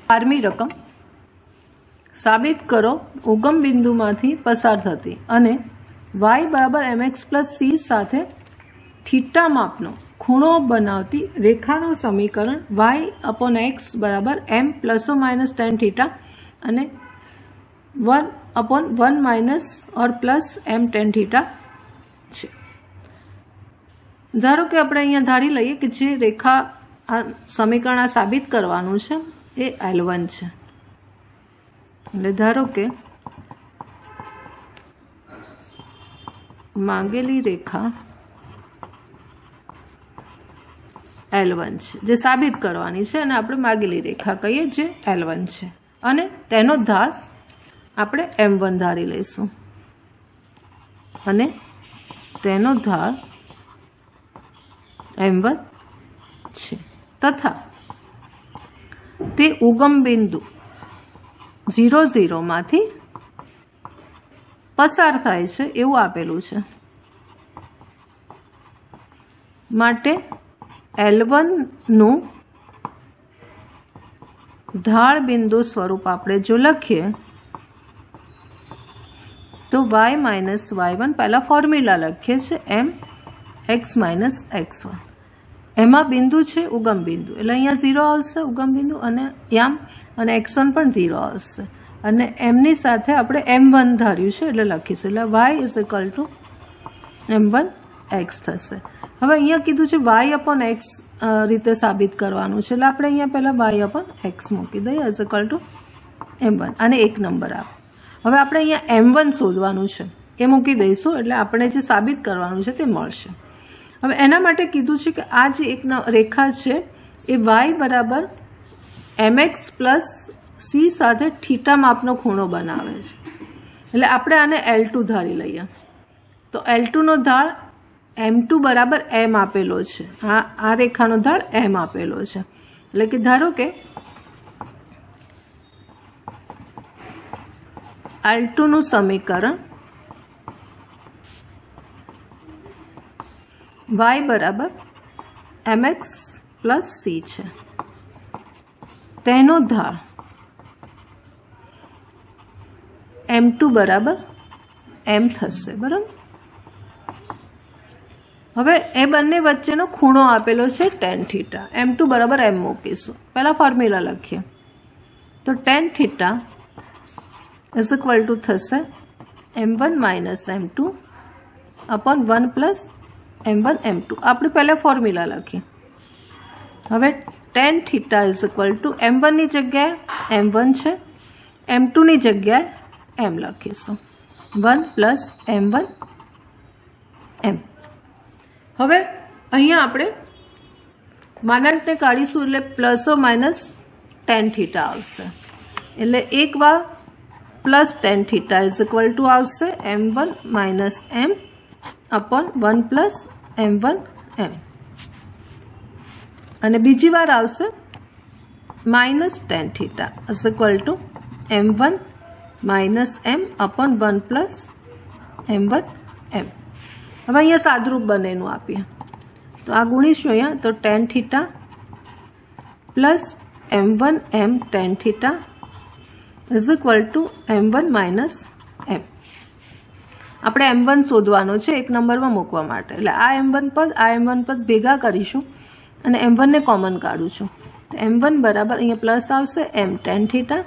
12મી રકમ સાબિત કરો ઉગમ બિંદુમાંથી પસાર થતી અને y બરાબર mx પ્લસ c સાથે થીટા માપનો ખૂણો બનાવતી રેખાનું સમીકરણ y અપોન x બરાબર m plus minus tan theta અને 1/1 માઇનસ ઓર પ્લસ m tan થીટા છે। ધારો કે આપણે અહીંયા ધારી લઈએ કે જે રેખા આ સમીકરણ આ સાબિત કરવાનું છે એ L1 છે। એટલે ધારો કે માંગેલી રેખા L1 છે જે સાબિત કરવાની છે અને આપણે માંગેલી રેખા કહીએ જે L1 છે અને તેનો ધાર આપણે M1 ધારી લઈશું અને તેનો ધાર M1 છે તથા તે ઉગમ બિંદુ 0 0 માંથી પસાર થાય છે એવું આપેલું છે। માટે L1 નું ઢાળ બિંદુ સ્વરૂપ આપણે જો લખીએ તો y માઇનસ y1 પહેલા ફોર્મ્યુલા લખીએ છીએ m x માઇનસ x1 એમાં બિંદુ છે ઉગમ બિંદુ એટલે અહીંયા 0 આવશે ઉગમ બિંદુ અને યામ અને x1 પણ 0 આવશે અને એમની સાથે આપણે m1 ધાર્યું છે એટલે લખીશું એટલે y is equal two m1 x થશે। હવે અહીંયા કીધું છે y અપોન x રીતે સાબિત કરવાનું છે એટલે આપણે અહીંયા પહેલા y અપોન x મૂકી દઈએ ઇઝ ઇક્વલ ટુ m1 અને એક નંબર આપ। હવે આપણે અહીંયા m1 શોધવાનું છે એ મૂકી દઈશું એટલે આપણે જે સાબિત કરવાનું છે તે મળશે। હવે એના માટે કીધું છે કે આ જે એક રેખા છે એ y બરાબર mx પ્લસ c સાથે થીટા માપનો ખૂણો બનાવે છે એટલે આપણે આને L2 ધારી લઈએ તો L2 નો ઢાળ m2 બરાબર m આપેલો છે આ રેખાનો ઢાળ m આપેલો છે એટલે કે ધારો કે L2 નું સમીકરણ y બરાબર mx પ્લસ c છે તેનો ઢાળ m2 બરાબર m થશે બરાબર। હવે એ બંને વચ્ચેનો ખૂણો આપેલો છે tan થીટા m2 બરાબર m મૂકીશું પહેલા ફોર્મ્યુલા લખીએ તો tan theta is equal two થશે m1 minus m2 upon 1 plus m1 m2 આપણે પહેલા ફોર્મ્યુલા લખીએ હવે tan theta is equal two m1 ની જગ્યાએ m1 છે m2 ની જગ્યાએ m લખીશું 1 પ્લસ m1 m। હવે અહીંયા આપણે માનાંકને કાઢીશું એટલે પ્લસ માઇનસ tan થીટા આવશે એટલે એક વાર plus tan theta is equal two આવશે m1 minus m upon 1 plus m1 m અને બીજી વાર આવશે minus tan theta is equal two m1 minus m upon 1 plus m1 m। હવે અહીંયા સાદરૂપ બંનેનું આપીએ તો આ ગુણીશું અહીંયા તો tan theta plus m1 m tan theta is equal two m1 minus m। આપણે m1 શોધવાનો છે એક નંબરમાં મૂકવા માટે એટલે આ m1 પદ ભેગા કરીશું અને m1 ને કોમન કાઢું છું તો m1 બરાબર અહીંયા પ્લસ આવશે m tan થીટા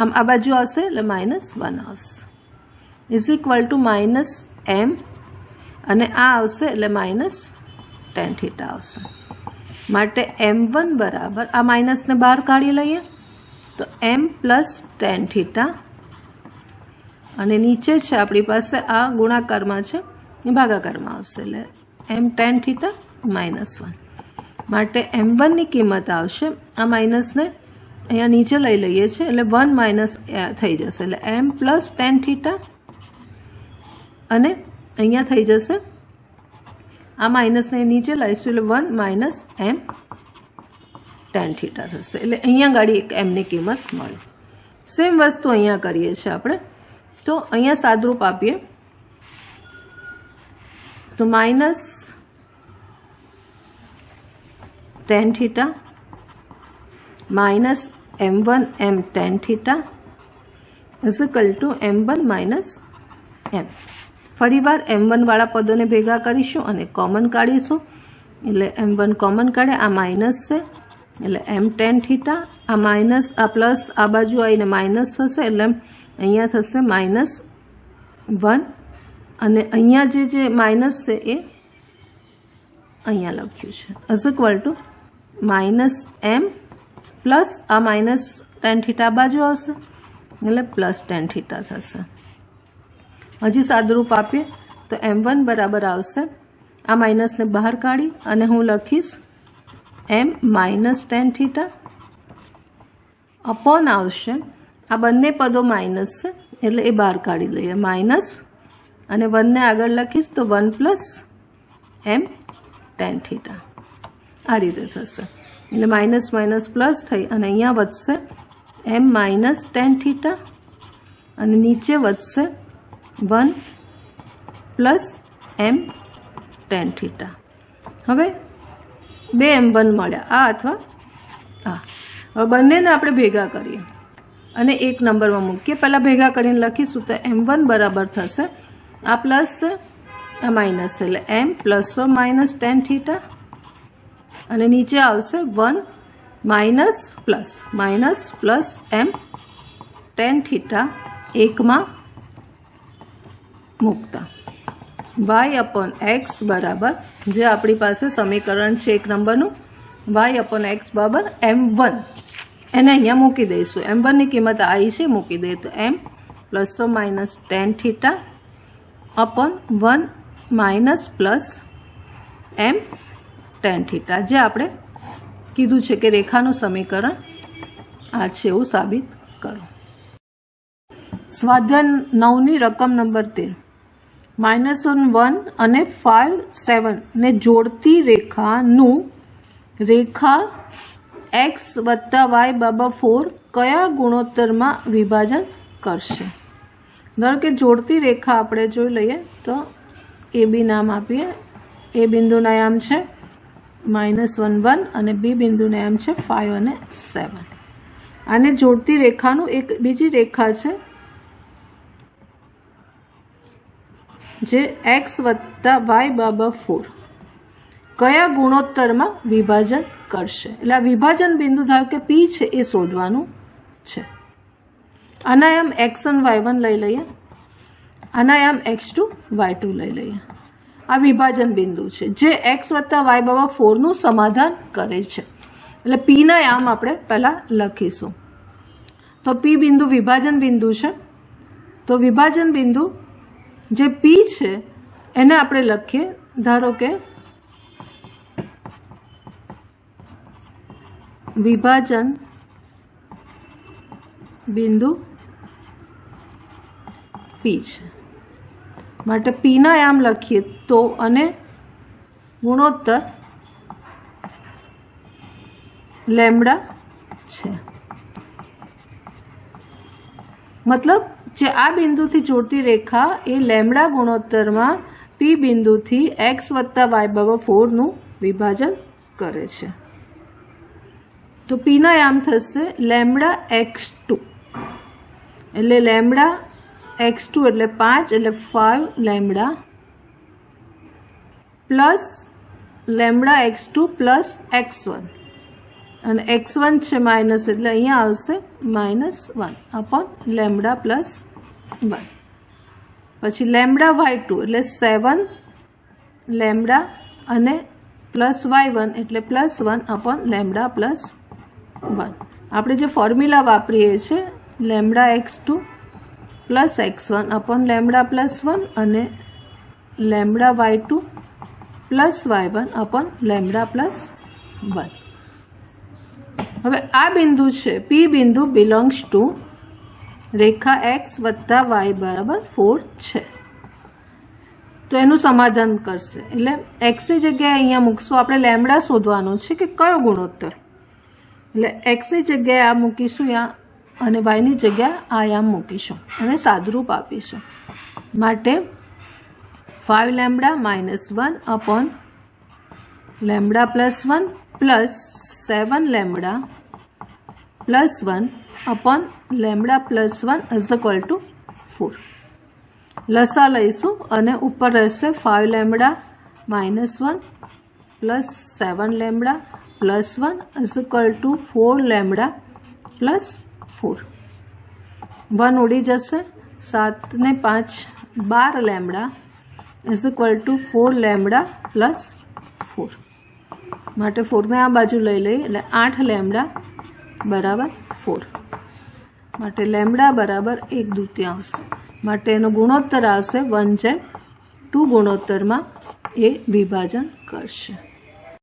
આમ આ બાજુ આવશે એટલે માઇનસ 1 આવશે is equal two minus m અને આ આવશે એટલે માઇનસ tan થીટા આવશે માટે m1 બરાબર આ માઇનસને બહાર કાઢી લઈએ તો m પ્લસ tan થીટા અને નીચે છે આપણી પાસે આ ગુણાકારમાં છે એ ભાગાકારમાં આવશે એટલે m tan થીટા માઇનસ 1 માટે m1 ની કિંમત આવશે આ માઇનસને અહીંયા નીચે લઈ લઈએ છીએ એટલે 1 માઇનસ થઈ જશે એટલે m પ્લસ tan થીટા અને અહીંયા થઈ જશે આ માઇનસને નીચે લઈશું એટલે 1 માઇનસ m tan થીટા થશે એટલે અહીંયા ગાડી એક m ની કિંમત મળે। સેમ વસ્તુ અહીંયા કરીએ છીએ આપણે તો અહીંયા સાદરૂપ આપીએ તો minus tan theta minus m1 m tan theta is equal to m1 minus m। फरीवार m1 वाला पदों ने भेगा करीशुं अने कॉमन काढीशुं એટલે m1 कॉमन काढे आ माइनस छे એટલે m tan थीटा आ माइनस आ प्लस आ बाजू आવીને माइनस थशे એટલે અહીંયા થશે -1 અને અહીંયા જે माइनस છે એ અહીંયા લખ્યું છે is equal to -m plus आ माइनस tan थीटा बाजू આવશે એટલે प्लस tan थीटा થશે। हजी सादरूप आपीए तो m1 बराबर आवशे आ माइनस ने बहार काढी अने हूँ लखीश m minus tan theta upon आवशे आ बंने पदों माइनस छे एटले ए बहार काढी लईए माइनस अने 1 ने आगळ लखीश तो 1 प्लस m tan थीटा आ रीते थशे એટલે माइनस माइनस प्लस थई अने अहींया वधशे m माइनस tan थीटा अने नीचे वधशे 1 प्लस m tan थीटा। हवे बे m1 मळ्या आ अथवा आ। हवे बंनेने आपणे भेगा करीए अने एक नंबर में मूकीए। पहला भेगा करीने लखीशुं तो m1 बराबर थशे आ प्लस आ माइनस એટલે m plus minus tan theta अने नीचे आवशे 1 minus plus m tan theta एक में मूकता y अपॉन x बराबर जे अपनी पासे समीकरण है एक नंबर y अपॉन x बराबर m1 एने अहींया मूकी दईशुं m1 ની કિંમત आई छे मूकी दे तो m plus minus tan theta upon 1 minus plus m tan theta जे आपणे कीधुं छे के रेखानुं समीकरण आ छे एवुं साबित करो। स्वाध्याय 9 नी रकम नंबर 13 -1 અને 5 7 ने जोड़ती रेखा x वत्ता y बराबर 4 कया गुणोत्तर में विभाजन करशे। धरो के जोड़ती रेखा आपणे जोई लईए तो ए बी नाम आपीए। ए बिंदु नाम छे -1 1 અને बी बिंदु नाम छे 5 અને 7। आने जोड़ती रेखानुं एक बीजी रेखा छे जे x वत्ता y बराबर 4 कया गुणोत्तर में विभाजन करशे। એટલે આ વિભાજન બિંદુ ધારો કે P છે એ શોધવાનું છે। આના આમ x1 y1 લઈ લઈએ આના આમ x2 y2 લઈ લઈએ। આ વિભાજન બિંદુ છે જે x વત્તા y બરાબર 4 નું સમાધાન કરે છે। એટલે P ના આમ આપણે પહેલા લખીશું તો P બિંદુ વિભાજન બિંદુ છે તો વિભાજન બિંદુ जे P है एने आपणे लखीए धारो के विभाजन बिंदु P है माटे P ना आम लखीए तो अने गुणोत्तर लेमड़ा है। मतलब जे आ बिंदु थी जोड़ती रेखा ए लेमड़ा गुणोत्तर में P बिंदु थी x वत्ता y बराबर 4 नु विभाजन करे छे। तो P ना आम थशे लेमड़ा x2 એટલે લેમડા x2 એટલે 5 એટલે 5 lambda plus lambda x2 plus x1 અને x1 છે માઇનસ એટલે અહીંયા આવશે -1 अपॉन લેમડા प्लस 1 પછી લેમડા y2 એટલે 7 લેમડા અને પ્લસ y1 એટલે +1 अपॉन લેમડા प्लस 1। આપણે જે ફોર્મ્યુલા વાપરીએ છે lambda x2 plus x1 upon lambda plus 1 અને lambda y2 plus y1 upon lambda plus 1। હવે આ બિંદુ છે P બિંદુ બિલોંગ્સ ટુ રેખા x વત્તા y બરાબર 4 છે તો એનું સમાધાન કરશે એટલે x ની જગ્યાએ અહીંયા મૂકશું। આપણે લેમડા શોધવાનું છે કે કયો ગુણોત્તર એટલે x ની જગ્યાએ આ મૂકીશું યા અને y ની જગ્યાએ આ યા મૂકીશું અને સાદુરૂપ આપીશું માટે 5 lambda -1 upon lambda plus 1 plus 7 lambda +1 upon lambda +1 is equal to 4. લસા લઈશું અને ઉપર રહેશે 5 lambda -1 plus 7 lambda +1 is equal to 4 lambda +4. 1 ઉડી જશે. 7 ને 5 12 lambda is equal to 4 lambda +4. માટે 4 ને આ બાજુ લઈ લઈએ એટલે 8 લેમ્બડા બરાબર 4. માટે લેમ્બડા બરાબર 1/2. માટે એનો ગુણોત્તર આવશે 1/2 ગુણોત્તરમાં એ વિભાજન કરશે.